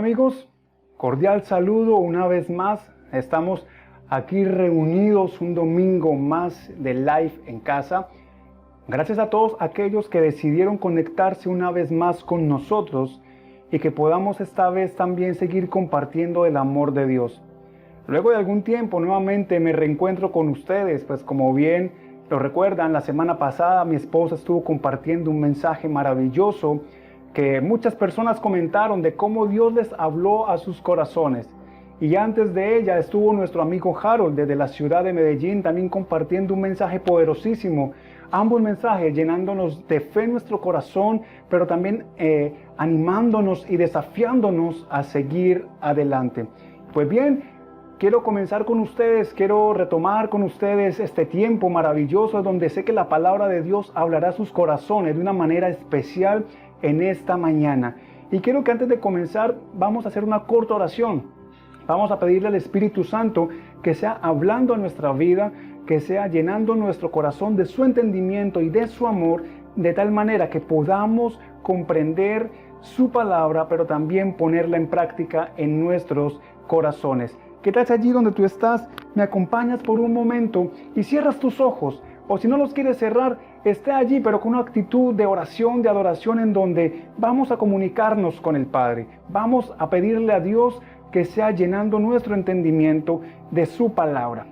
amigos, cordial saludo una vez más. Estamos aquí reunidos un domingo más de Live en Casa. Gracias a todos aquellos que decidieron conectarse una vez más con nosotros y que podamos esta vez también seguir compartiendo el amor de Dios. Luego de algún tiempo nuevamente me reencuentro con ustedes, pues como bien lo recuerdan, la semana pasada mi esposa estuvo compartiendo un mensaje maravilloso que muchas personas comentaron de cómo Dios les habló a sus corazones. Y antes de ella estuvo nuestro amigo Harold desde la ciudad de Medellín también compartiendo un mensaje poderosísimo. Ambos mensajes llenándonos de fe en nuestro corazón, pero también animándonos y desafiándonos a seguir adelante. Pues bien, quiero comenzar con ustedes, quiero retomar con ustedes este tiempo maravilloso donde sé que la palabra de Dios hablará a sus corazones de una manera especial en esta mañana. Y quiero que antes de comenzar vamos a hacer una corta oración. Vamos a pedirle al Espíritu Santo que sea hablando a nuestra vida, que sea llenando nuestro corazón de su entendimiento y de su amor, de tal manera que podamos comprender su palabra, pero también ponerla en práctica en nuestros corazones. ¿Qué tal si allí donde tú estás me acompañas por un momento y cierras tus ojos? O si no los quieres cerrar, esté allí, pero con una actitud de oración, de adoración, en donde vamos a comunicarnos con el Padre. Vamos a pedirle a Dios que sea llenando nuestro entendimiento de su palabra.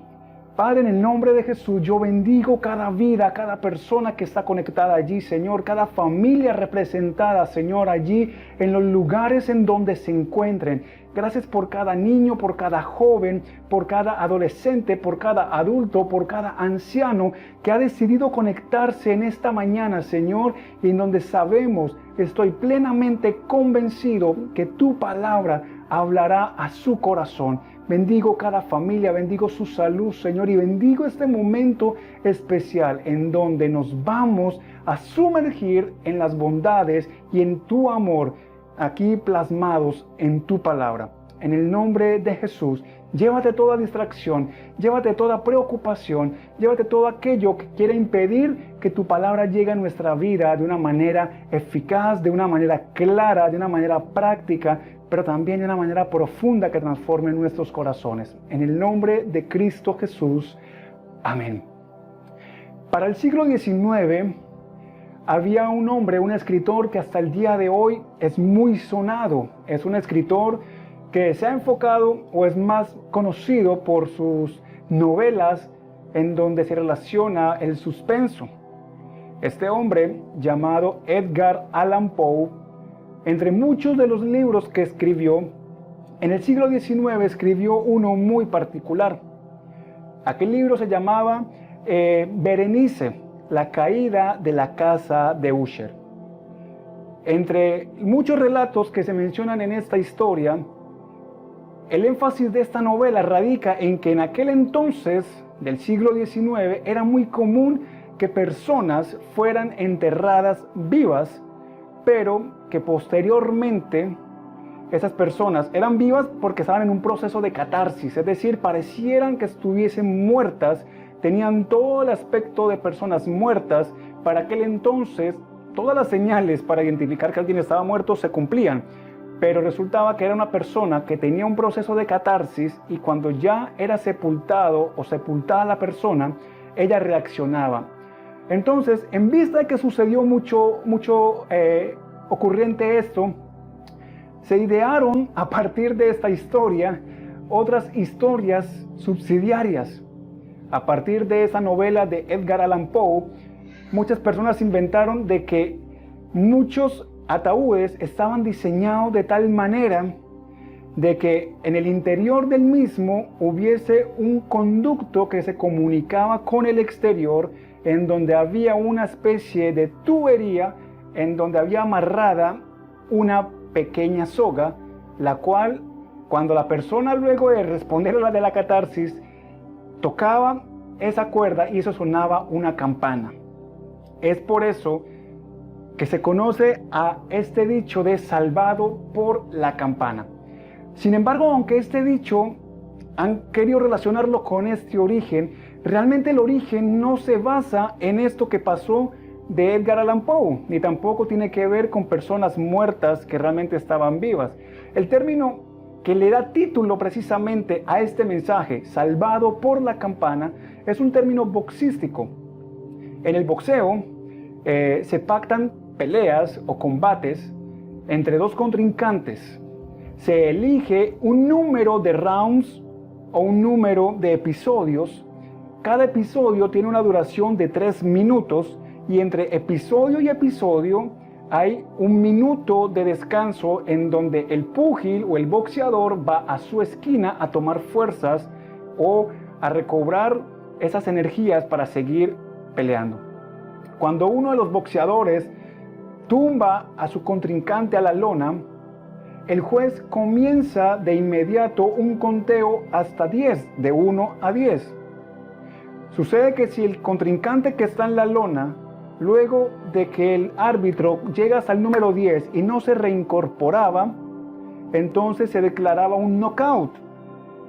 Padre, en el nombre de Jesús, yo bendigo cada vida, cada persona que está conectada allí, Señor, cada familia representada, Señor, allí en los lugares en donde se encuentren. Gracias por cada niño, por cada joven, por cada adolescente, por cada adulto, por cada anciano que ha decidido conectarse en esta mañana, Señor, y en donde sabemos, estoy plenamente convencido que tu palabra hablará a su corazón. Bendigo cada familia, bendigo su salud, Señor, y bendigo este momento especial en donde nos vamos a sumergir en las bondades y en tu amor, aquí plasmados en tu palabra. En el nombre de Jesús, llévate toda distracción, llévate toda preocupación, llévate todo aquello que quiera impedir que tu palabra llegue a nuestra vida de una manera eficaz, de una manera clara, de una manera práctica, pero también de una manera profunda que transforme nuestros corazones. En el nombre de Cristo Jesús. Amén. Para el siglo XIX había un hombre, un escritor que hasta el día de hoy es muy sonado. Es un escritor que se ha enfocado o es más conocido por sus novelas en donde se relaciona el suspenso. Este hombre, llamado Edgar Allan Poe, entre muchos de los libros que escribió, en el siglo XIX escribió uno muy particular. Aquel libro se llamaba Berenice, la caída de la casa de Usher. Entre muchos relatos que se mencionan en esta historia, el énfasis de esta novela radica en que en aquel entonces del siglo XIX era muy común que personas fueran enterradas vivas, pero que posteriormente esas personas eran vivas porque estaban en un proceso de catarsis, es decir, parecieran que estuviesen muertas, tenían todo el aspecto de personas muertas. Para aquel entonces todas las señales para identificar que alguien estaba muerto se cumplían, pero resultaba que era una persona que tenía un proceso de catarsis y cuando ya era sepultado o sepultada la persona, ella reaccionaba. Entonces, en vista de que sucedió mucho ocurriente esto, se idearon a partir de esta historia otras historias subsidiarias. A partir de esa novela de Edgar Allan Poe, muchas personas inventaron de que muchos ataúdes estaban diseñados de tal manera de que en el interior del mismo hubiese un conducto que se comunicaba con el exterior, en donde había una especie de tubería en donde había amarrada una pequeña soga, la cual cuando la persona luego de responder a la de la catarsis tocaba esa cuerda y eso sonaba una campana. Es por eso que se conoce a este dicho de salvado por la campana. Sin embargo, aunque este dicho han querido relacionarlo con este origen, realmente el origen no se basa en esto que pasó de Edgar Allan Poe, ni tampoco tiene que ver con personas muertas que realmente estaban vivas. El término que le da título precisamente a este mensaje, salvado por la campana, es un término boxístico. En el boxeo se pactan peleas o combates entre dos contrincantes. Se elige un número de rounds o un número de episodios. Cada episodio tiene una duración de 3 minutos y entre episodio y episodio hay 1 minuto de descanso en donde el púgil o el boxeador va a su esquina a tomar fuerzas o a recobrar esas energías para seguir peleando. Cuando uno de los boxeadores tumba a su contrincante a la lona, el juez comienza de inmediato un conteo hasta 10, de 1 a 10. Sucede que si el contrincante que está en la lona, luego de que el árbitro llega hasta el número 10 y no se reincorporaba, entonces se declaraba un knockout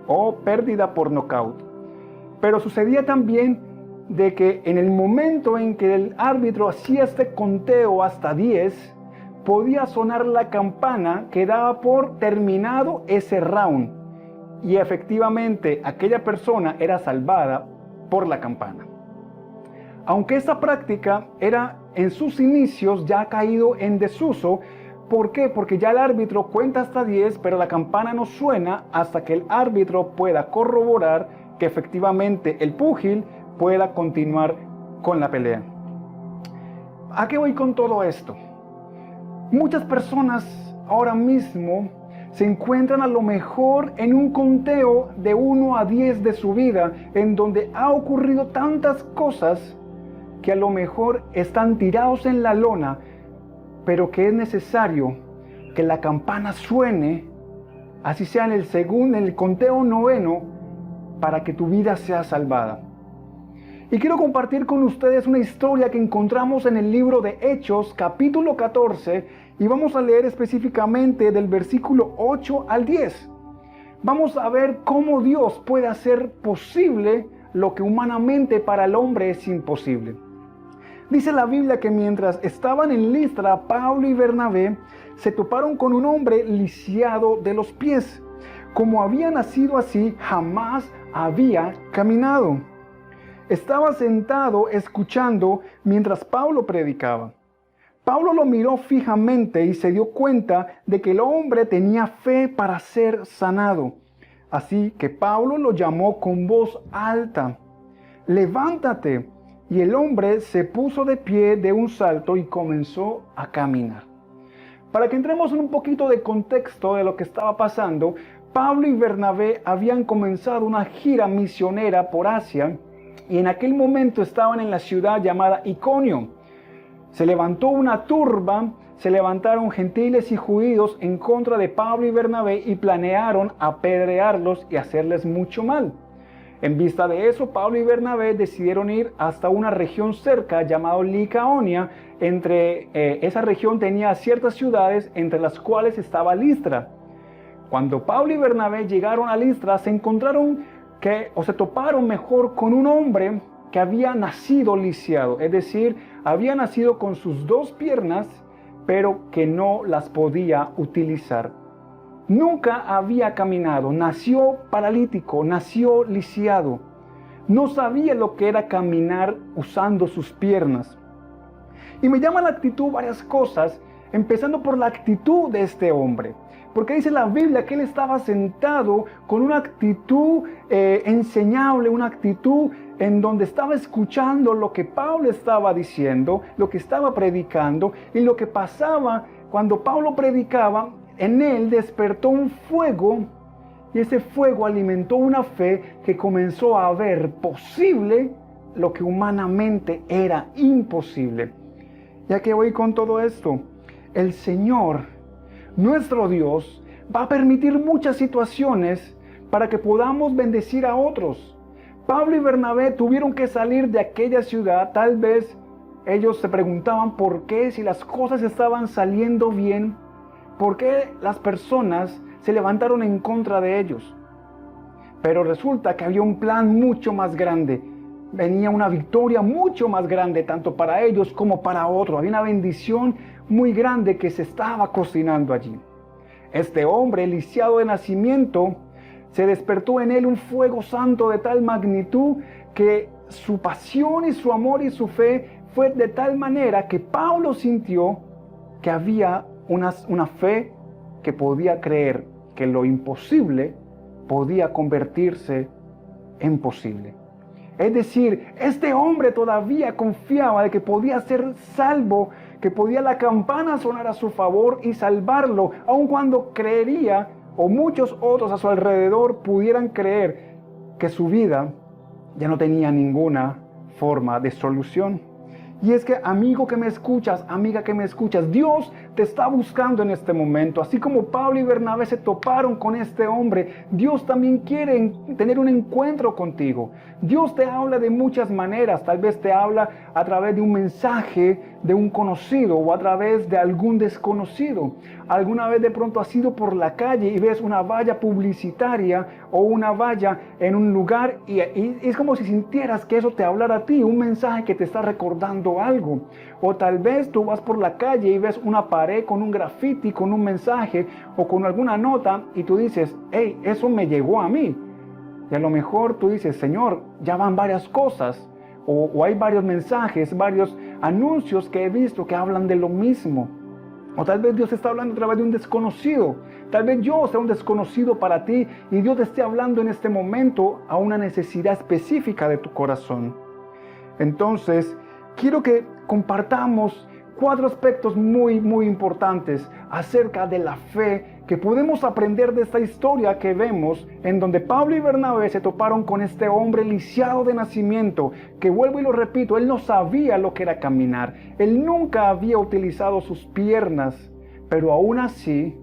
o pérdida por knockout. Pero sucedía también de que en el momento en que el árbitro hacía este conteo hasta 10, podía sonar la campana que daba por terminado ese round. Y efectivamente aquella persona era salvada por la campana. Aunque esta práctica era en sus inicios ya ha caído en desuso. ¿Por qué? Porque ya el árbitro cuenta hasta 10, pero la campana no suena hasta que el árbitro pueda corroborar que efectivamente el púgil pueda continuar con la pelea. ¿A qué voy con todo esto? Muchas personas ahora mismo se encuentran a lo mejor en un conteo de 1 a 10 de su vida, en donde ha ocurrido tantas cosas que a lo mejor están tirados en la lona, pero que es necesario que la campana suene, así sea en el conteo 9, para que tu vida sea salvada. Y quiero compartir con ustedes una historia que encontramos en el libro de Hechos, capítulo 14, y vamos a leer específicamente del versículo 8 al 10. Vamos a ver cómo Dios puede hacer posible lo que humanamente para el hombre es imposible. Dice la Biblia que mientras estaban en Listra, Pablo y Bernabé se toparon con un hombre lisiado de los pies. Como había nacido así, jamás había caminado. Estaba sentado escuchando mientras Pablo predicaba. Pablo lo miró fijamente y se dio cuenta de que el hombre tenía fe para ser sanado. Así que Pablo lo llamó con voz alta: «Levántate». Y el hombre se puso de pie de un salto y comenzó a caminar. Para que entremos en un poquito de contexto de lo que estaba pasando, Pablo y Bernabé habían comenzado una gira misionera por Asia y en aquel momento estaban en la ciudad llamada Iconio. Se levantó una turba, se levantaron gentiles y judíos en contra de Pablo y Bernabé y planearon apedrearlos y hacerles mucho mal. En vista de eso, Pablo y Bernabé decidieron ir hasta una región cerca llamada Licaonia. Esa región tenía ciertas ciudades, entre las cuales estaba Listra. Cuando Pablo y Bernabé llegaron a Listra, se toparon mejor con un hombre que había nacido lisiado, es decir, había nacido con sus 2 piernas, pero que no las podía utilizar. Nunca había caminado, nació paralítico, nació lisiado. No sabía lo que era caminar usando sus piernas. Y me llama la actitud varias cosas, empezando por la actitud de este hombre. Porque dice la Biblia que él estaba sentado con una actitud enseñable, una actitud en donde estaba escuchando lo que Pablo estaba diciendo, lo que estaba predicando, y lo que pasaba cuando Pablo predicaba. En él despertó un fuego y ese fuego alimentó una fe que comenzó a ver posible lo que humanamente era imposible. Ya que voy con todo esto, el Señor, nuestro Dios, va a permitir muchas situaciones para que podamos bendecir a otros. Pablo y Bernabé tuvieron que salir de aquella ciudad. Tal vez ellos se preguntaban por qué, si las cosas estaban saliendo bien, ¿por qué las personas se levantaron en contra de ellos? Pero resulta que había un plan mucho más grande. venía una victoria mucho más grande, tanto para ellos como para otros. Había una bendición muy grande que se estaba cocinando allí. Este hombre, lisiado de nacimiento, se despertó en él un fuego santo de tal magnitud que su pasión y su amor y su fe fue de tal manera que Pablo sintió que había una fe que podía creer que lo imposible podía convertirse en posible. Es decir, este hombre todavía confiaba de que podía ser salvo, que podía la campana sonar a su favor y salvarlo, aun cuando creería, o muchos otros a su alrededor pudieran creer que su vida ya no tenía ninguna forma de solución. Y es que, amigo que me escuchas, amiga que me escuchas, Dios te está buscando en este momento. Así como Pablo y Bernabé se toparon con este hombre, Dios también quiere tener un encuentro contigo. Dios te habla de muchas maneras. Tal vez te habla a través de un mensaje de un conocido o a través de algún desconocido. Alguna vez de pronto has ido por la calle y ves una valla publicitaria o una valla en un lugar y es como si sintieras que eso te hablara a ti, un mensaje que te está recordando algo. O tal vez tú vas por la calle y ves una pared con un graffiti, con un mensaje o con alguna nota y tú dices, hey, eso me llegó a mí. Y a lo mejor tú dices, Señor, ya van varias cosas o hay varios mensajes, varios anuncios que he visto que hablan de lo mismo. O tal vez Dios está hablando a través de un desconocido. Tal vez yo sea un desconocido para ti y Dios te esté hablando en este momento a una necesidad específica de tu corazón. Entonces, quiero que compartamos 4 aspectos muy importantes acerca de la fe que podemos aprender de esta historia que vemos en donde Pablo y Bernabé se toparon con este hombre lisiado de nacimiento, que vuelvo y lo repito, él no sabía lo que era caminar, él nunca había utilizado sus piernas, pero aún así,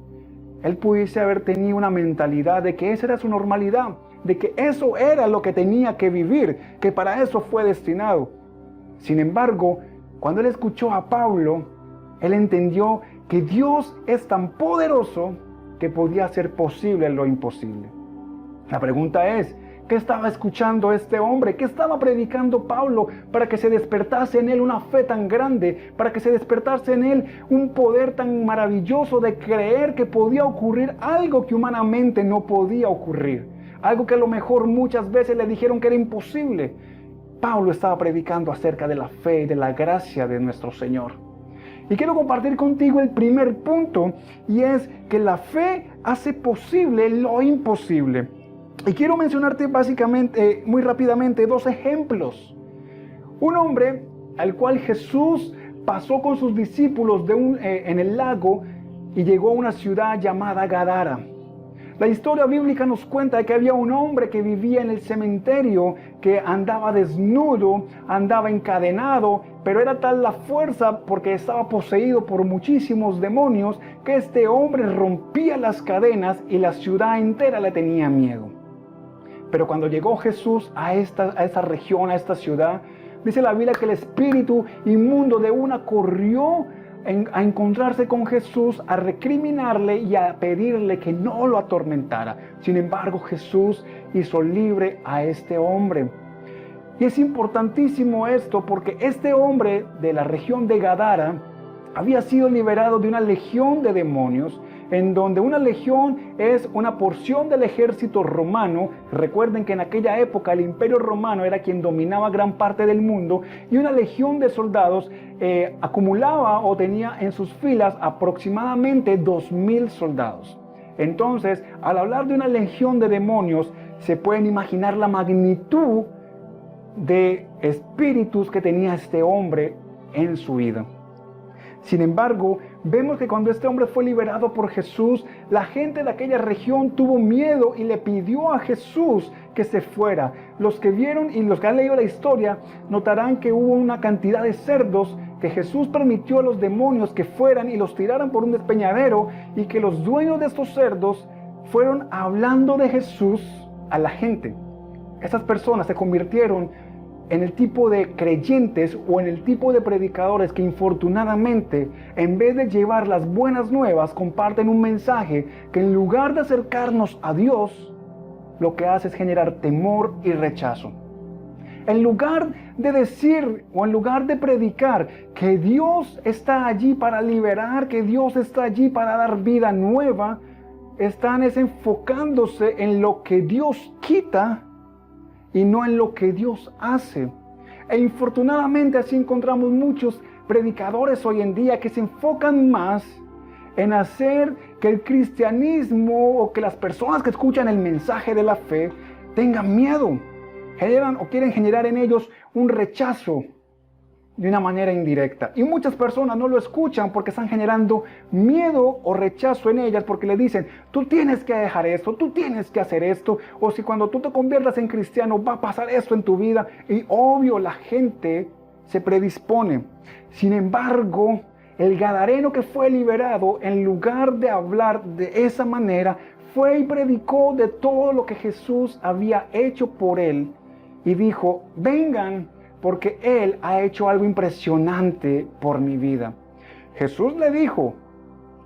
él pudiese haber tenido una mentalidad de que esa era su normalidad, de que eso era lo que tenía que vivir, que para eso fue destinado. Sin embargo, cuando él escuchó a Pablo, él entendió que Dios es tan poderoso que podía hacer posible lo imposible. La pregunta es, ¿qué estaba escuchando este hombre? ¿Qué estaba predicando Pablo para que se despertase en él una fe tan grande? Para que se despertase en él un poder tan maravilloso de creer que podía ocurrir algo que humanamente no podía ocurrir. Algo que a lo mejor muchas veces le dijeron que era imposible. Pablo estaba predicando acerca de la fe y de la gracia de nuestro Señor. Y quiero compartir contigo el primer punto, y es que la fe hace posible lo imposible. Y quiero mencionarte básicamente, muy rápidamente, 2 ejemplos. Un hombre al cual Jesús pasó con sus discípulos en el lago y llegó a una ciudad llamada Gadara. La historia bíblica nos cuenta que había un hombre que vivía en el cementerio, que andaba desnudo, andaba encadenado, pero era tal la fuerza porque estaba poseído por muchísimos demonios que este hombre rompía las cadenas y la ciudad entera le tenía miedo. Pero cuando llegó Jesús a esta región, a esta ciudad, dice la Biblia que el espíritu inmundo de una corrió a encontrarse con Jesús, a recriminarle y a pedirle que no lo atormentara. Sin embargo, Jesús hizo libre a este hombre. Y es importantísimo esto porque este hombre de la región de Gadara había sido liberado de una legión de demonios, en donde una legión es una porción del ejército romano. Recuerden que en aquella época el imperio romano era quien dominaba gran parte del mundo, y una legión de soldados acumulaba o tenía en sus filas aproximadamente 2,000 soldados. Entonces, al hablar de una legión de demonios, se pueden imaginar la magnitud de espíritus que tenía este hombre en su vida. Sin embargo, vemos que cuando este hombre fue liberado por Jesús, la gente de aquella región tuvo miedo y le pidió a Jesús que se fuera. Los que vieron y los que han leído la historia notarán que hubo una cantidad de cerdos que Jesús permitió a los demonios que fueran y los tiraran por un despeñadero, y que los dueños de estos cerdos fueron hablando de Jesús a la gente. Estas personas se convirtieron en el tipo de creyentes o en el tipo de predicadores que infortunadamente, en vez de llevar las buenas nuevas, comparten un mensaje que en lugar de acercarnos a Dios, lo que hace es generar temor y rechazo. En lugar de decir o en lugar de predicar que Dios está allí para liberar, que Dios está allí para dar vida nueva, están enfocándose en lo que Dios quita y no en lo que Dios hace. E infortunadamente así encontramos muchos predicadores hoy en día que se enfocan más en hacer que el cristianismo o que las personas que escuchan el mensaje de la fe tengan miedo. Generan o quieren generar en ellos un rechazo de una manera indirecta. Y muchas personas no lo escuchan porque están generando miedo o rechazo en ellas porque le dicen, tú tienes que dejar esto, tú tienes que hacer esto, o si cuando tú te conviertas en cristiano va a pasar esto en tu vida. Y obvio la gente se predispone. Sin embargo, el gadareno que fue liberado, en lugar de hablar de esa manera, fue y predicó de todo lo que Jesús había hecho por él. Y dijo, vengan, porque Él ha hecho algo impresionante por mi vida. Jesús le dijo,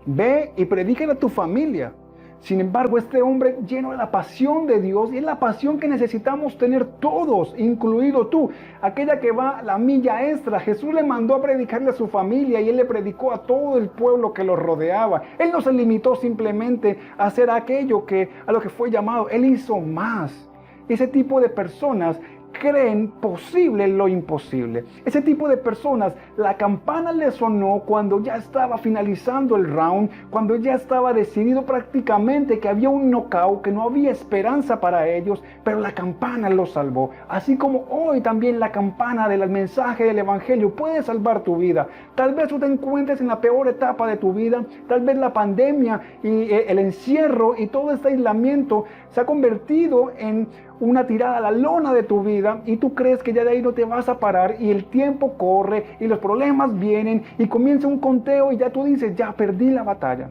ve y predícale a tu familia. Sin embargo, este hombre lleno de la pasión de Dios, y es la pasión que necesitamos tener todos, incluido tú, aquella que va la milla extra. Jesús le mandó a predicarle a su familia y Él le predicó a todo el pueblo que lo rodeaba. Él no se limitó simplemente a hacer aquello a lo que fue llamado. Él hizo más. Ese tipo de personas creen posible lo imposible. Ese tipo de personas, la campana le sonó cuando ya estaba finalizando el round, cuando ya estaba decidido prácticamente que había un knockout, que no había esperanza para ellos, pero la campana los salvó. Así como hoy también la campana del mensaje del evangelio puede salvar tu vida. Tal vez tú te encuentres en la peor etapa de tu vida, tal vez la pandemia y el encierro y todo este aislamiento se ha convertido en una tirada a la lona de tu vida y tú crees que ya de ahí no te vas a parar y el tiempo corre y los problemas vienen y comienza un conteo y ya tú dices, ya perdí la batalla.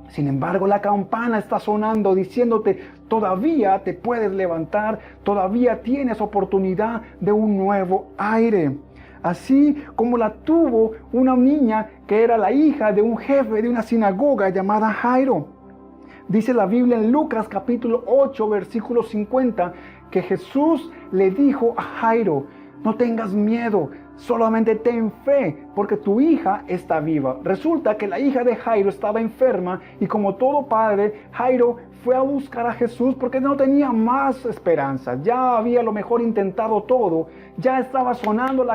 Sin embargo, la campana está sonando diciéndote, todavía te puedes levantar, todavía tienes oportunidad de un nuevo aire. Así como la tuvo una niña que era la hija de un jefe de una sinagoga llamada Jairo. Dice la Biblia en Lucas capítulo 8, versículo 50, que Jesús le dijo a Jairo, no tengas miedo, solamente ten fe, porque tu hija está viva. Resulta que la hija de Jairo estaba enferma y como todo padre, Jairo fue a buscar a Jesús porque no tenía más esperanza. Ya había a lo mejor intentado todo. Ya estaba sonando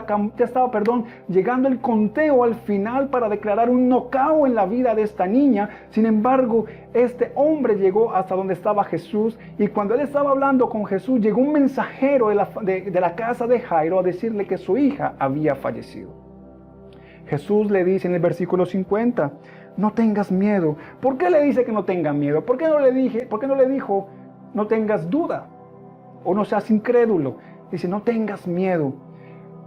llegando el conteo al final para declarar un knockout en la vida de esta niña. Sin embargo, este hombre llegó hasta donde estaba Jesús y cuando él estaba hablando con Jesús, llegó un mensajero de la casa de Jairo a decirle que su hija había fallecido. Jesús le dice en el versículo 50, no tengas miedo. ¿Por qué le dice que no tenga miedo? ¿Por qué no le dijo, no tengas duda? O no seas incrédulo. Dice, no tengas miedo.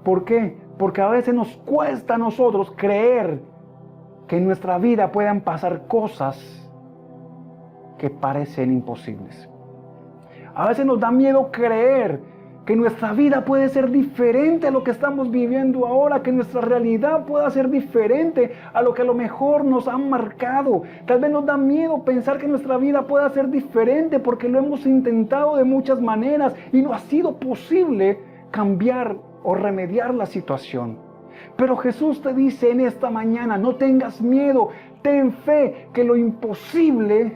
¿Por qué? Porque a veces nos cuesta a nosotros creer que en nuestra vida puedan pasar cosas que parecen imposibles. A veces nos da miedo creer que nuestra vida puede ser diferente a lo que estamos viviendo ahora, que nuestra realidad pueda ser diferente a lo que a lo mejor nos han marcado. Tal vez nos da miedo pensar que nuestra vida pueda ser diferente porque lo hemos intentado de muchas maneras y no ha sido posible cambiar o remediar la situación. Pero Jesús te dice en esta mañana, no tengas miedo, ten fe que lo imposible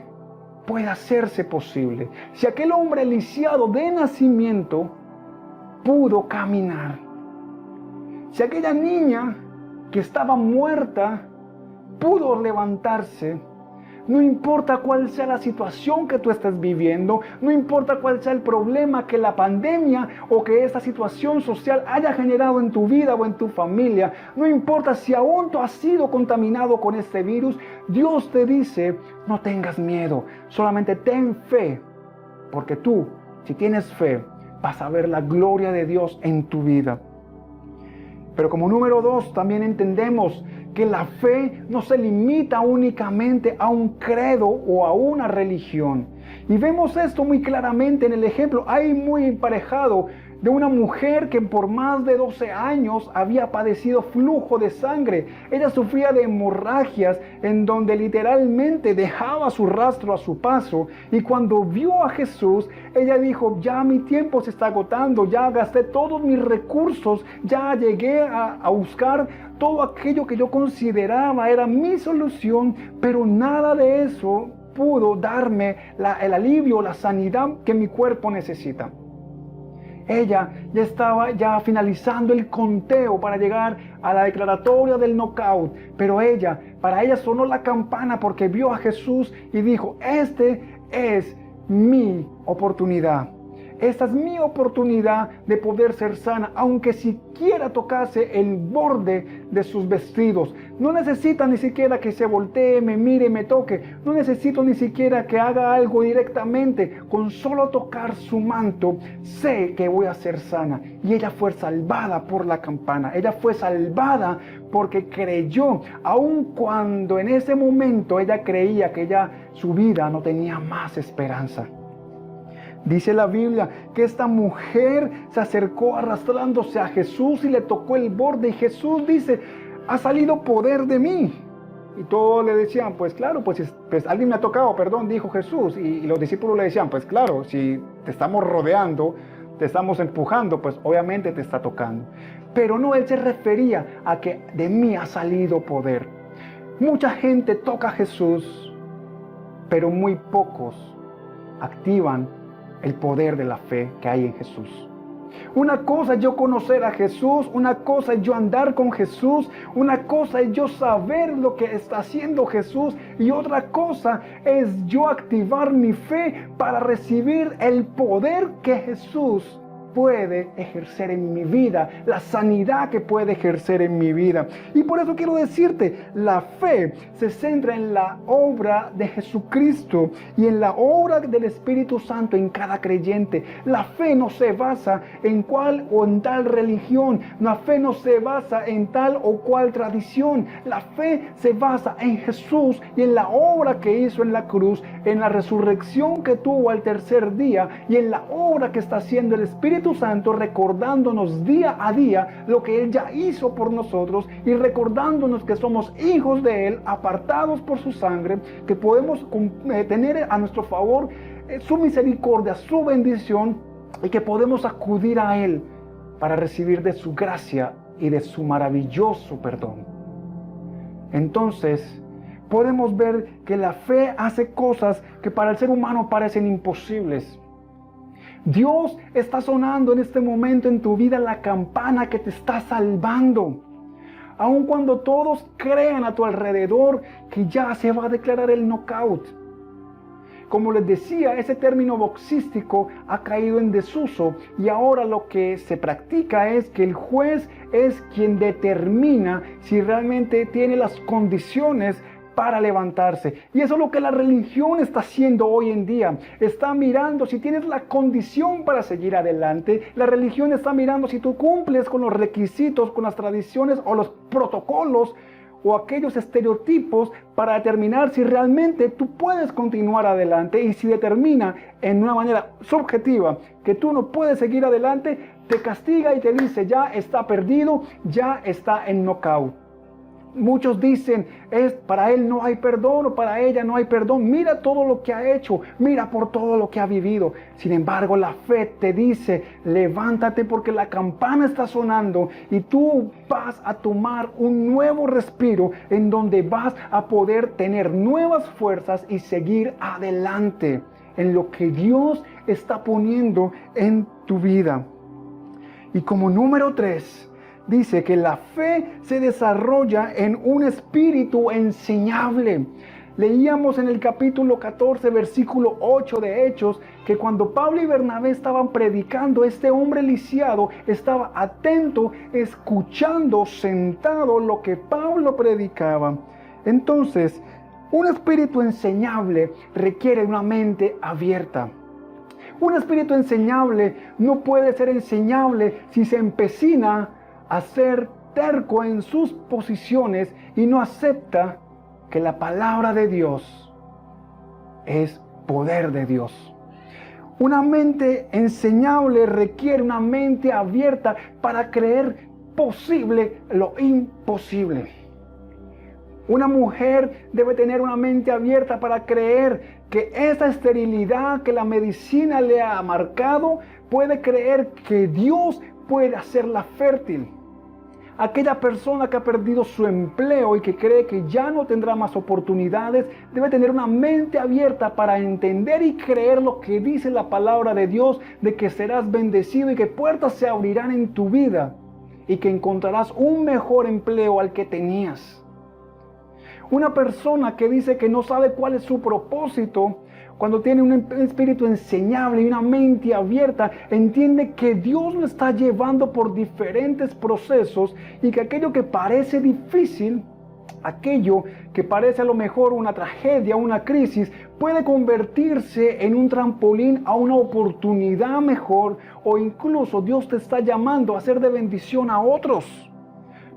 puede hacerse posible. Si aquel hombre lisiado de nacimiento pudo caminar, si aquella niña que estaba muerta pudo levantarse, no importa cuál sea la situación que tú estés viviendo, no importa cuál sea el problema que la pandemia o que esta situación social haya generado en tu vida o en tu familia, no importa si aún tú has sido contaminado con este virus, Dios te dice, no tengas miedo, solamente ten fe, porque tú, si tienes fe, vas a ver la gloria de Dios en tu vida. Pero como número 2, también entendemos que la fe no se limita únicamente a un credo o a una religión. Y vemos esto muy claramente en el ejemplo, ahí muy emparejado, de una mujer que por más de 12 años había padecido flujo de sangre. Ella sufría de hemorragias en donde literalmente dejaba su rastro a su paso. Y cuando vio a Jesús, ella dijo, ya mi tiempo se está agotando, ya gasté todos mis recursos, ya llegué a buscar todo aquello que yo consideraba era mi solución, pero nada de eso pudo darme el alivio, la sanidad que mi cuerpo necesita. Ella ya estaba finalizando el conteo para llegar a la declaratoria del knockout, pero para ella sonó la campana porque vio a Jesús y dijo, este es mi oportunidad. Esta es mi oportunidad de poder ser sana, aunque siquiera tocase el borde de sus vestidos. No necesita ni siquiera que se voltee, me mire, me toque. No necesito ni siquiera que haga algo directamente. Con solo tocar su manto, sé que voy a ser sana. Y ella fue salvada por la campana. Ella fue salvada porque creyó, aun cuando en ese momento ella creía que su vida no tenía más esperanza. Dice la Biblia que esta mujer se acercó arrastrándose a Jesús y le tocó el borde. Y Jesús dice, ha salido poder de mí. Y todos le decían, pues claro, pues alguien me ha tocado, perdón, dijo Jesús. Y los discípulos le decían, pues claro, si te estamos rodeando, te estamos empujando, pues obviamente te está tocando. Pero no, él se refería a que de mí ha salido poder. Mucha gente toca a Jesús, pero muy pocos activan el poder de la fe que hay en Jesús. Una cosa es yo conocer a Jesús, una cosa es yo andar con Jesús, una cosa es yo saber lo que está haciendo Jesús y otra cosa es yo activar mi fe para recibir el poder que Jesús puede ejercer en mi vida, la sanidad que puede ejercer en mi vida. Y por eso quiero decirte, la fe se centra en la obra de Jesucristo y en la obra del Espíritu Santo en cada creyente. La fe no se basa en cual o en tal religión, la fe no se basa en tal o cual tradición. La fe se basa en Jesús y en la obra que hizo en la cruz, en la resurrección que tuvo al tercer día y en la obra que está haciendo el Espíritu Santo, recordándonos día a día lo que Él ya hizo por nosotros y recordándonos que somos hijos de Él, apartados por su sangre, que podemos tener a nuestro favor su misericordia, su bendición y que podemos acudir a Él para recibir de su gracia y de su maravilloso perdón. Entonces, podemos ver que la fe hace cosas que para el ser humano parecen imposibles. Dios está sonando en este momento en tu vida la campana que te está salvando. Aun cuando todos crean a tu alrededor que ya se va a declarar el knockout. Como les decía, ese término boxístico ha caído en desuso y ahora lo que se practica es que el juez es quien determina si realmente tiene las condiciones para levantarse. Y eso es lo que la religión está haciendo hoy en día. Está mirando si tienes la condición para seguir adelante. La religión está mirando si tú cumples con los requisitos, con las tradiciones o los protocolos o aquellos estereotipos para determinar si realmente tú puedes continuar adelante. Y si determina en una manera subjetiva que tú no puedes seguir adelante, te castiga y te dice ya está perdido, ya está en knockout. Muchos dicen, para él no hay perdón o para ella no hay perdón. Mira todo lo que ha hecho, mira por todo lo que ha vivido. Sin embargo, la fe te dice, levántate porque la campana está sonando y tú vas a tomar un nuevo respiro en donde vas a poder tener nuevas fuerzas y seguir adelante en lo que Dios está poniendo en tu vida. Y como número 3, dice que la fe se desarrolla en un espíritu enseñable. Leíamos en el capítulo 14, versículo 8 de Hechos, que cuando Pablo y Bernabé estaban predicando, este hombre lisiado estaba atento, escuchando, sentado lo que Pablo predicaba. Entonces, un espíritu enseñable requiere una mente abierta. Un espíritu enseñable no puede ser enseñable si se empecina a ser terco en sus posiciones y no acepta que la palabra de Dios es poder de Dios. Una mente enseñable requiere una mente abierta para creer posible lo imposible. Una mujer debe tener una mente abierta para creer que esa esterilidad que la medicina le ha marcado, puede creer que Dios puede hacerla fértil. Aquella persona que ha perdido su empleo y que cree que ya no tendrá más oportunidades, debe tener una mente abierta para entender y creer lo que dice la palabra de Dios, de que serás bendecido y que puertas se abrirán en tu vida y que encontrarás un mejor empleo al que tenías. Una persona que dice que no sabe cuál es su propósito, cuando tiene un espíritu enseñable y una mente abierta, entiende que Dios lo está llevando por diferentes procesos y que aquello que parece difícil, aquello que parece a lo mejor una tragedia, una crisis, puede convertirse en un trampolín a una oportunidad mejor, o incluso Dios te está llamando a ser de bendición a otros.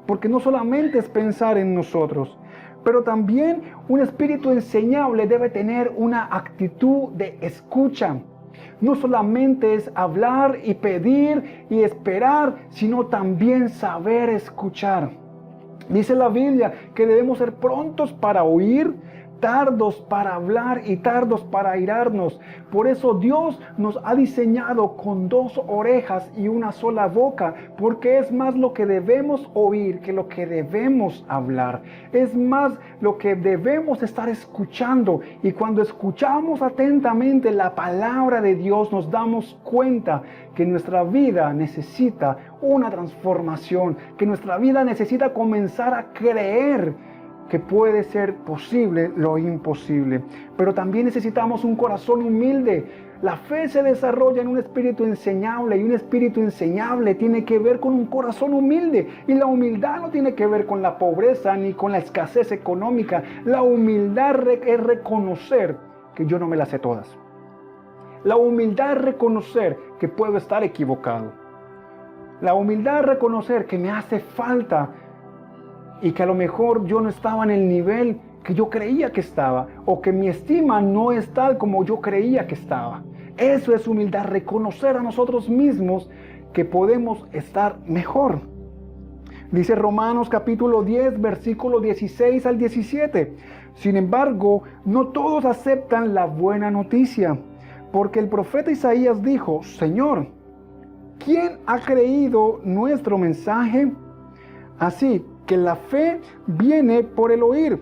Porque no solamente es pensar en nosotros, pero también un espíritu enseñable debe tener una actitud de escucha. No solamente es hablar y pedir y esperar, sino también saber escuchar. Dice la Biblia que debemos ser prontos para oír, tardos para hablar y tardos para airarnos. Por eso Dios nos ha diseñado con 2 orejas y una sola boca, porque es más lo que debemos oír que lo que debemos hablar. Es más lo que debemos estar escuchando. Y cuando escuchamos atentamente la palabra de Dios, nos damos cuenta que nuestra vida necesita una transformación, que nuestra vida necesita comenzar a creer que puede ser posible lo imposible. Pero también necesitamos un corazón humilde. La fe se desarrolla en un espíritu enseñable, y un espíritu enseñable tiene que ver con un corazón humilde. Y la humildad no tiene que ver con la pobreza ni con la escasez económica. La humildad es reconocer que yo no me las sé todas. La humildad es reconocer que puedo estar equivocado. La humildad es reconocer que me hace falta y que a lo mejor yo no estaba en el nivel que yo creía que estaba, o que mi estima no es tal como yo creía que estaba. Eso es humildad, reconocer a nosotros mismos que podemos estar mejor. Dice Romanos capítulo 10, versículo 16 al 17. Sin embargo, no todos aceptan la buena noticia, porque el profeta Isaías dijo: Señor, ¿quién ha creído nuestro mensaje? Así que la fe viene por el oír,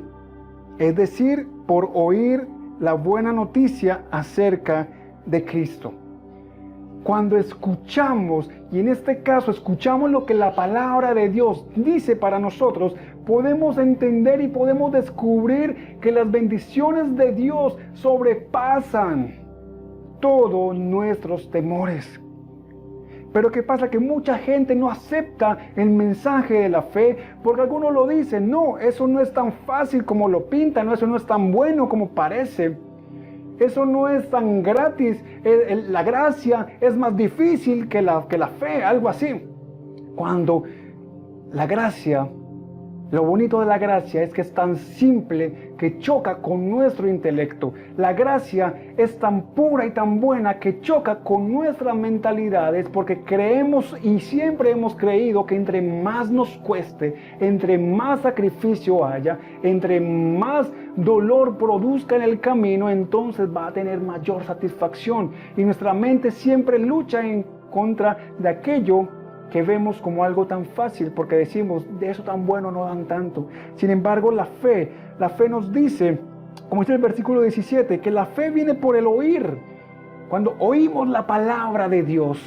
es decir, por oír la buena noticia acerca de Cristo. Cuando escuchamos, y en este caso escuchamos lo que la palabra de Dios dice para nosotros, podemos entender y podemos descubrir que las bendiciones de Dios sobrepasan todos nuestros temores. Pero ¿qué pasa? Que mucha gente no acepta el mensaje de la fe, porque algunos lo dicen: no, eso no es tan fácil como lo pintan, no, eso no es tan bueno como parece, eso no es tan gratis, la gracia es más difícil que la fe, algo así. Cuando la gracia, lo bonito de la gracia es que es tan simple que choca con nuestro intelecto. La gracia es tan pura y tan buena que choca con nuestras mentalidades, porque creemos y siempre hemos creído que entre más nos cueste, entre más sacrificio haya, entre más dolor produzca en el camino, entonces va a tener mayor satisfacción. Y nuestra mente siempre lucha en contra de aquello que vemos como algo tan fácil, porque decimos: de eso tan bueno no dan tanto. Sin embargo, la fe nos dice, como dice el versículo 17, que la fe viene por el oír. Cuando oímos la palabra de Dios,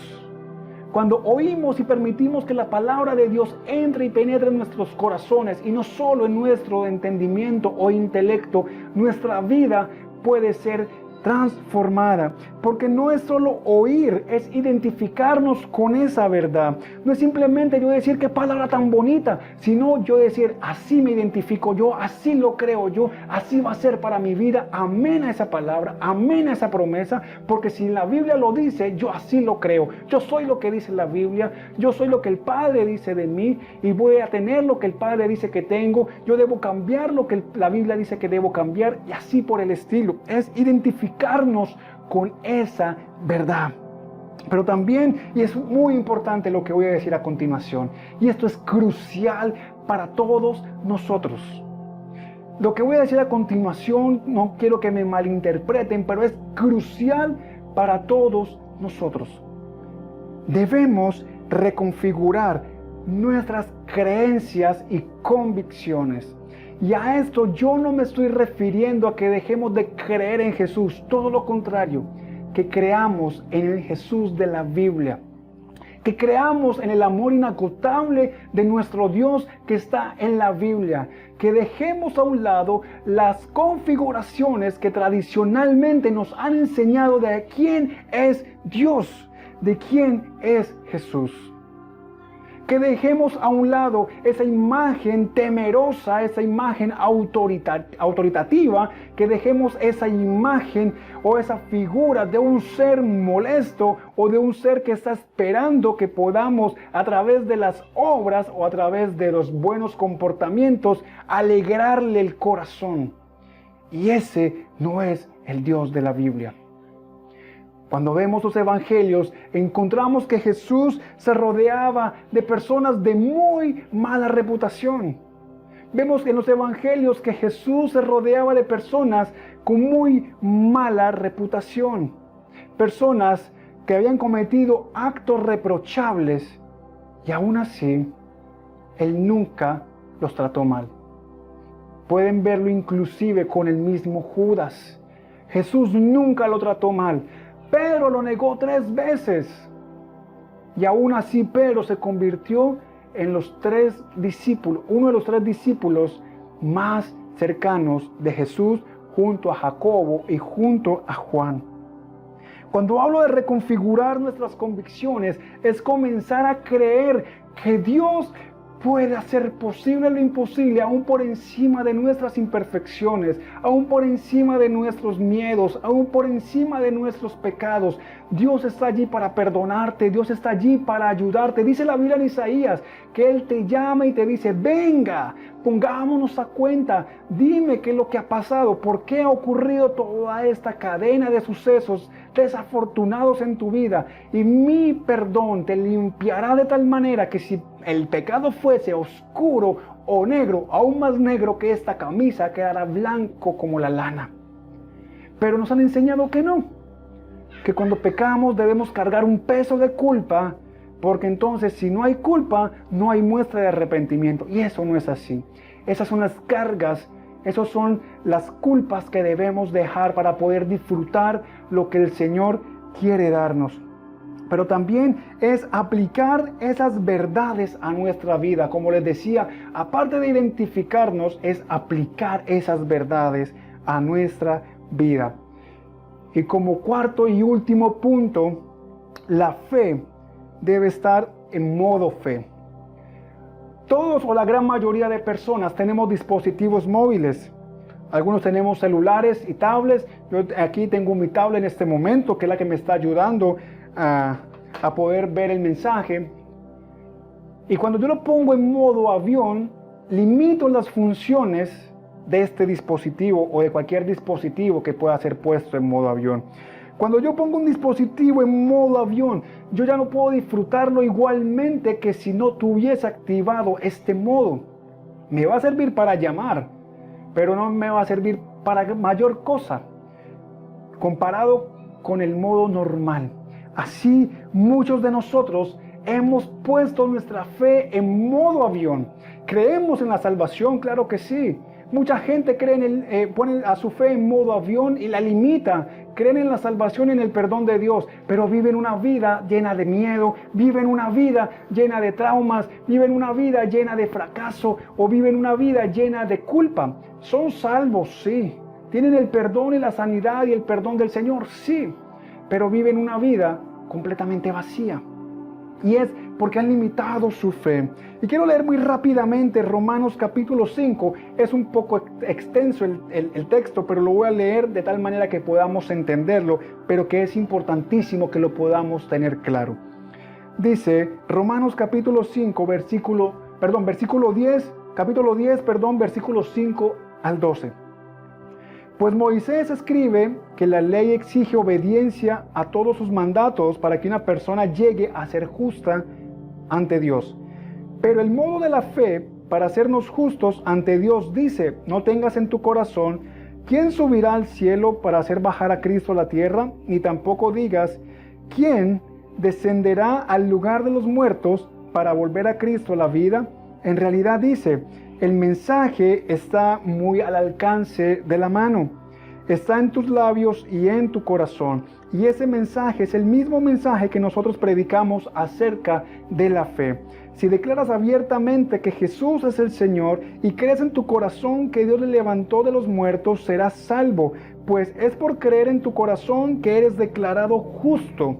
cuando oímos y permitimos que la palabra de Dios entre y penetre en nuestros corazones, y no solo en nuestro entendimiento o intelecto, nuestra vida puede ser transformada, porque no es solo oír, es identificarnos con esa verdad. No es simplemente yo decir: qué palabra tan bonita, sino yo decir: así me identifico yo, así lo creo yo, así va a ser para mi vida. Amén a esa palabra, amén a esa promesa, porque si la Biblia lo dice, yo así lo creo. Yo soy lo que dice la Biblia, yo soy lo que el Padre dice de mí, y voy a tener lo que el Padre dice que tengo. Yo debo cambiar lo que la Biblia dice que debo cambiar, y así por el estilo. Es identificarnos con esa verdad. Pero también, y es muy importante lo que voy a decir a continuación, y esto es crucial para todos nosotros. Lo que voy a decir a continuación, no quiero que me malinterpreten, pero es crucial para todos nosotros. Debemos reconfigurar nuestras creencias y convicciones. Y a esto yo no me estoy refiriendo a que dejemos de creer en Jesús, todo lo contrario, que creamos en el Jesús de la Biblia, que creamos en el amor inagotable de nuestro Dios que está en la Biblia, que dejemos a un lado las configuraciones que tradicionalmente nos han enseñado de quién es Dios, de quién es Jesús. Que dejemos a un lado esa imagen temerosa, esa imagen autoritativa, que dejemos esa imagen o esa figura de un ser molesto o de un ser que está esperando que podamos a través de las obras o a través de los buenos comportamientos alegrarle el corazón. Y ese no es el Dios de la Biblia. Cuando vemos los evangelios, encontramos que Jesús se rodeaba de personas de muy mala reputación. Vemos en los evangelios que Jesús se rodeaba de personas con muy mala reputación. Personas que habían cometido actos reprochables y aún así, Él nunca los trató mal. Pueden verlo inclusive con el mismo Judas. Jesús nunca lo trató mal. Pedro lo negó 3 veces. Y aún así Pedro se convirtió en los 3 discípulos, uno de los 3 discípulos más cercanos de Jesús, junto a Jacobo y junto a Juan. Cuando hablo de reconfigurar nuestras convicciones, es comenzar a creer que Dios puede hacer posible lo imposible, aún por encima de nuestras imperfecciones, aún por encima de nuestros miedos, aún por encima de nuestros pecados. Dios está allí para perdonarte, Dios está allí para ayudarte. Dice la Biblia en Isaías que Él te llama y te dice: venga, pongámonos a cuenta, dime qué es lo que ha pasado, por qué ha ocurrido toda esta cadena de sucesos desafortunados en tu vida, y mi perdón te limpiará de tal manera que si el pecado fuese oscuro o negro, aún más negro que esta camisa, quedará blanco como la lana. Pero nos han enseñado que no, que cuando pecamos debemos cargar un peso de culpa, porque entonces si no hay culpa, no hay muestra de arrepentimiento. Y eso no es así. Esas son las cargas, esas son las culpas que debemos dejar para poder disfrutar lo que el Señor quiere darnos. Pero también es aplicar esas verdades a nuestra vida. Como les decía, aparte de identificarnos, es aplicar esas verdades a nuestra vida. Y como cuarto y último punto, la fe debe estar en modo fe. Todos o la gran mayoría de personas tenemos dispositivos móviles. Algunos tenemos celulares y tablets. Yo aquí tengo mi tablet en este momento, que es la que me está ayudando a poder ver el mensaje. Y cuando yo lo pongo en modo avión, limito las funciones de este dispositivo o de cualquier dispositivo que pueda ser puesto en modo avión. Cuando yo pongo un dispositivo en modo avión, yo ya no puedo disfrutarlo igualmente que si no tuviese activado este modo. Me va a servir para llamar, pero no me va a servir para mayor cosa comparado con el modo normal. Así muchos de nosotros hemos puesto nuestra fe en modo avión. ¿Creemos en la salvación? Claro que sí. Mucha gente pone a su fe en modo avión y la limita. Creen en la salvación y en el perdón de Dios, pero viven una vida llena de miedo, viven una vida llena de traumas, viven una vida llena de fracaso o viven una vida llena de culpa. Son salvos, sí. Tienen el perdón y la sanidad y el perdón del Señor, sí. Pero viven una vida completamente vacía. Y es porque han limitado su fe. Y quiero leer muy rápidamente Romanos capítulo 5. Es un poco extenso el texto, pero lo voy a leer de tal manera que podamos entenderlo, pero que es importantísimo que lo podamos tener claro. Dice Romanos capítulo 5, versículo 10, capítulo 10, versículos 5 al 12. Pues Moisés escribe que la ley exige obediencia a todos sus mandatos para que una persona llegue a ser justa ante Dios. Pero el modo de la fe para hacernos justos ante Dios dice: no tengas en tu corazón: ¿quién subirá al cielo para hacer bajar a Cristo a la tierra? Ni tampoco digas: ¿quién descenderá al lugar de los muertos para volver a Cristo a la vida? En realidad dice: el mensaje está muy al alcance de la mano. Está en tus labios y en tu corazón. Y ese mensaje es el mismo mensaje que nosotros predicamos acerca de la fe. Si declaras abiertamente que Jesús es el Señor y crees en tu corazón que Dios le levantó de los muertos, serás salvo, pues es por creer en tu corazón que eres declarado justo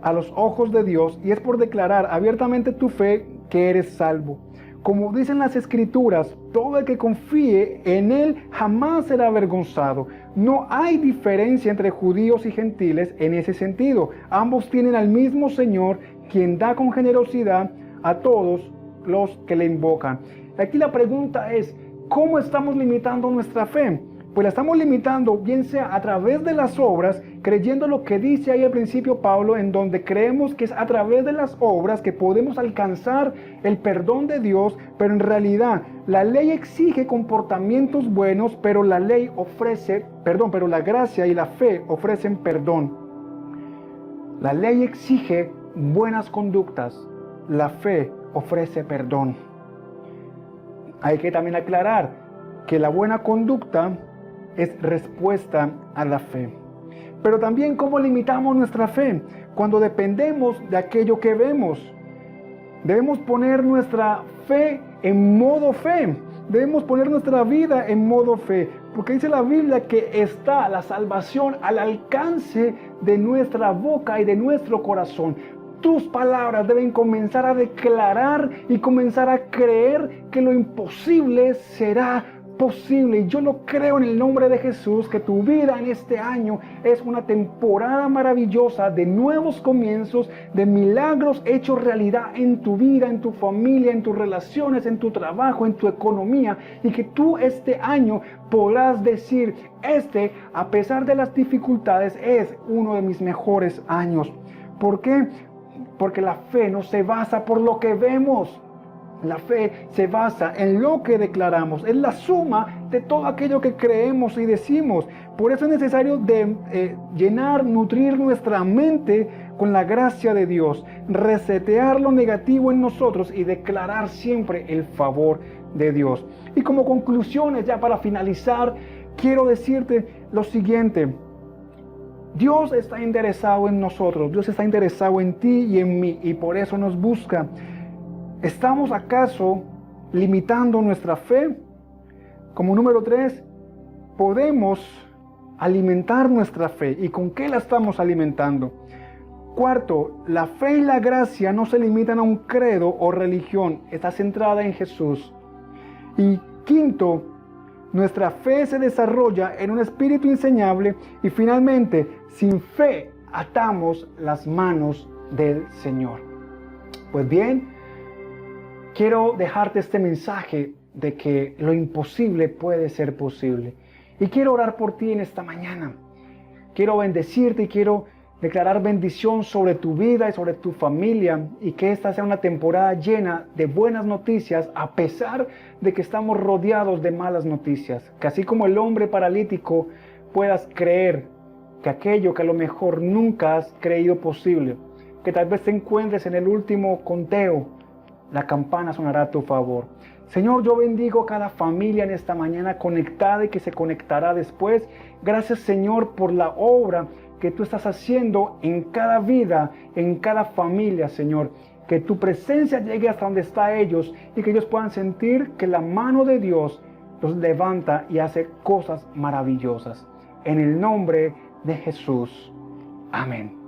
a los ojos de Dios, y es por declarar abiertamente tu fe que eres salvo. Como dicen las Escrituras, todo el que confíe en Él jamás será avergonzado. No hay diferencia entre judíos y gentiles en ese sentido. Ambos tienen al mismo Señor, quien da con generosidad a todos los que le invocan. Aquí la pregunta es: ¿cómo estamos limitando nuestra fe? Pues la estamos limitando bien sea a través de las obras, creyendo lo que dice ahí al principio Pablo, en donde creemos que es a través de las obras que podemos alcanzar el perdón de Dios, pero en realidad la ley exige comportamientos buenos, pero la gracia y la fe ofrecen perdón. La ley exige buenas conductas, la fe ofrece perdón. Hay que también aclarar que la buena conducta es respuesta a la fe. Pero también, ¿cómo limitamos nuestra fe? Cuando dependemos de aquello que vemos. Debemos poner nuestra fe en modo fe. Debemos poner nuestra vida en modo fe. Porque dice la Biblia que está la salvación al alcance de nuestra boca y de nuestro corazón. Tus palabras deben comenzar a declarar y comenzar a creer que lo imposible será posible. Y yo lo creo en el nombre de Jesús, que tu vida en este año es una temporada maravillosa de nuevos comienzos, de milagros hechos realidad en tu vida, en tu familia, en tus relaciones, en tu trabajo, en tu economía, y que tú este año podrás decir: a pesar de las dificultades, es uno de mis mejores años. ¿Por qué? Porque la fe no se basa por lo que vemos. La fe se basa en lo que declaramos, es la suma de todo aquello que creemos y decimos. Por eso es necesario nutrir nuestra mente con la gracia de Dios, resetear lo negativo en nosotros y declarar siempre el favor de Dios. Y como conclusiones, ya para finalizar, quiero decirte lo siguiente: Dios está interesado en nosotros, Dios está interesado en ti y en mí, y por eso nos busca. ¿Estamos acaso limitando nuestra fe? Como número 3, podemos alimentar nuestra fe. ¿Y con qué la estamos alimentando? 4, la fe y la gracia no se limitan a un credo o religión, está centrada en Jesús. Y 5, nuestra fe se desarrolla en un espíritu enseñable. Y finalmente, sin fe atamos las manos del Señor. Pues bien, quiero dejarte este mensaje de que lo imposible puede ser posible. Y quiero orar por ti en esta mañana. Quiero bendecirte y quiero declarar bendición sobre tu vida y sobre tu familia, y que esta sea una temporada llena de buenas noticias, a pesar de que estamos rodeados de malas noticias. Que así como el hombre paralítico, puedas creer que aquello que a lo mejor nunca has creído posible, que tal vez te encuentres en el último conteo, la campana sonará a tu favor. Señor, yo bendigo a cada familia en esta mañana conectada y que se conectará después. Gracias, Señor, por la obra que tú estás haciendo en cada vida, en cada familia, Señor. Que tu presencia llegue hasta donde está ellos y que ellos puedan sentir que la mano de Dios los levanta y hace cosas maravillosas. En el nombre de Jesús. Amén.